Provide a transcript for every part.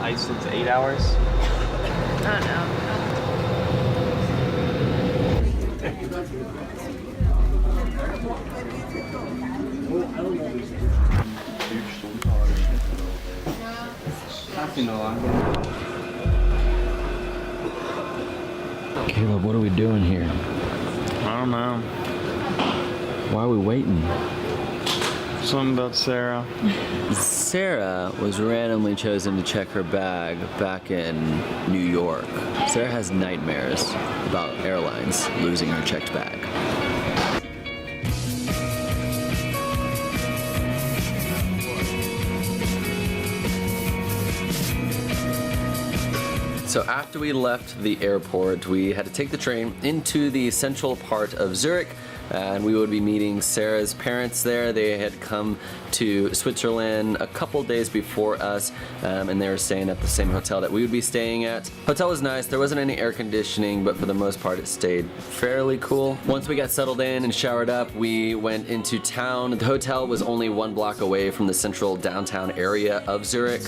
Iceland's 8 hours? I don't know. Caleb, what are we doing here? I don't know. Why are we waiting? Something about Sarah. Sarah was randomly chosen to check her bag back in New York. Sarah has nightmares about airlines losing her checked bag. So after we left the airport, we had to take the train into the central part of Zurich, and we would be meeting Sarah's parents there. They had come to Switzerland a couple days before us, and they were staying at the same hotel that we would be staying at. Hotel was nice. There wasn't any air conditioning, but for the most part it stayed fairly cool. Once we got settled in and showered up, we went into town. The hotel was only 1 block away from the central downtown area of Zurich.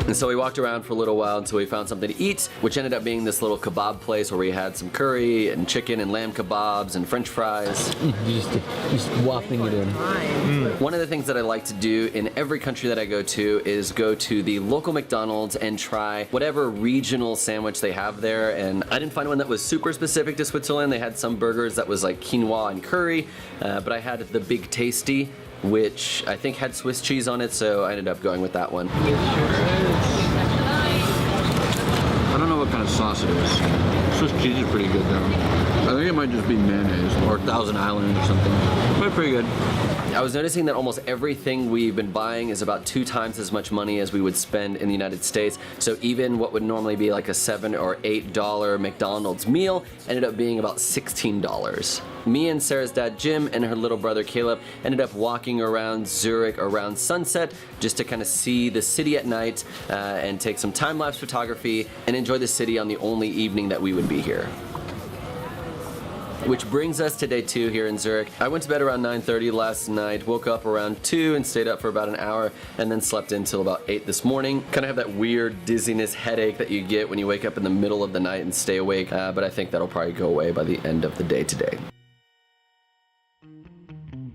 And so we walked around for a little while until we found something to eat, which ended up being this little kebab place where we had some curry and chicken and lamb kebabs and french fries. Just wafting it in. One of the things that I like to do in every country that I go to is go to the local McDonald's and try whatever regional sandwich they have there. And I didn't find one that was super specific to Switzerland. They had some burgers that was like quinoa and curry, but I had the Big Tasty, which I think had Swiss cheese on it, so I ended up going with that one. I don't know what kind of sauce it is. Swiss cheese is pretty good though. I think it might just be mayonnaise or Thousand Island or something. But pretty good. I was noticing that almost everything we've been buying is about 2 times as much money as we would spend in the United States. So even what would normally be like a $7 or $8 McDonald's meal ended up being about $16. Me and Sarah's dad Jim and her little brother Caleb ended up walking around Zurich around sunset just to kind of see the city at night and take some time-lapse photography and enjoy the city on the only evening that we would be here. Which brings us to day 2 here in Zurich. I went to bed around 9:30 last night, woke up around 2 and stayed up for about an hour, and then slept until about 8 this morning. Kind of have that weird dizziness headache that you get when you wake up in the middle of the night and stay awake, but I think that'll probably go away by the end of the day today.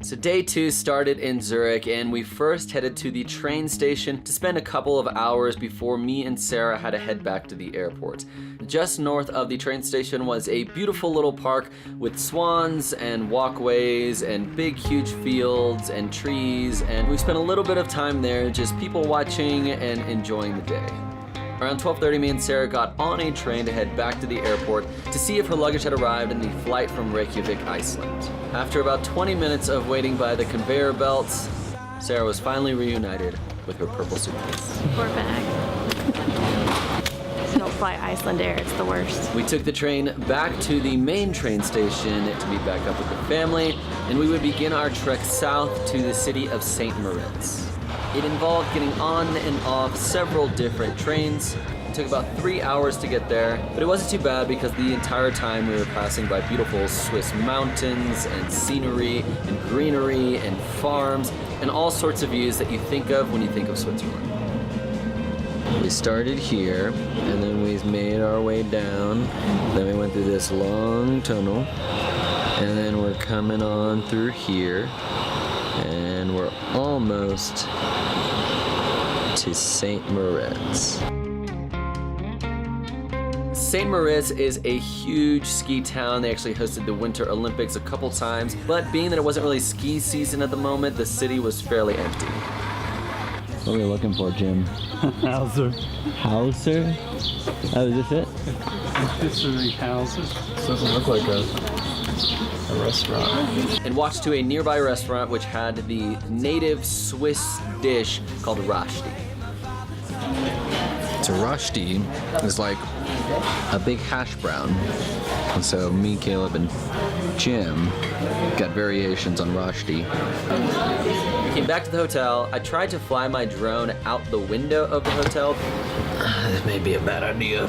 So day 2 started in Zurich, and we first headed to the train station to spend a couple of hours before me and Sarah had to head back to the airport. Just north of the train station was a beautiful little park with swans and walkways and big huge fields and trees, and we spent a little bit of time there just people watching and enjoying the day. Around 12:30, me and Sarah got on a train to head back to the airport to see if her luggage had arrived in the flight from Reykjavik, Iceland. After about 20 minutes of waiting by the conveyor belts, Sarah was finally reunited with her purple suitcase. Poor bag. Don't fly Iceland Air, it's the worst. We took the train back to the main train station to meet back up with the family, and we would begin our trek south to the city of St. Moritz. It involved getting on and off several different trains. It took about 3 hours to get there, but it wasn't too bad because the entire time we were passing by beautiful Swiss mountains and scenery and greenery and farms and all sorts of views that you think of when you think of Switzerland. We started here, and then we made our way down. Then we went through this long tunnel, and then we're coming on through here, and we're almost to St. Moritz. St. Moritz is a huge ski town. They actually hosted the Winter Olympics a couple times, but being that it wasn't really ski season at the moment, the city was fairly empty. What are we looking for, Jim? Hauser. Hauser? Oh, is this it? This is a Hauser. Doesn't look like a restaurant. And walked to a nearby restaurant which had the native Swiss dish called Rashti. So Rashti is like a big hash brown. And so me, Caleb, and Jim got variations on Rashti. We came back to the hotel. I tried to fly my drone out the window of the hotel. This may be a bad idea.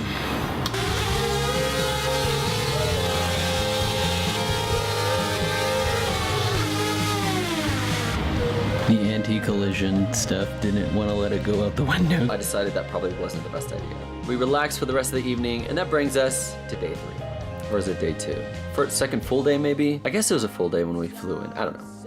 The anti-collision stuff. Didn't want to let it go out the window. I decided that probably wasn't the best idea. We relaxed for the rest of the evening, and that brings us to day 3. Or is it day 2? For its second full day, maybe? I guess it was a full day when we flew in. I don't know.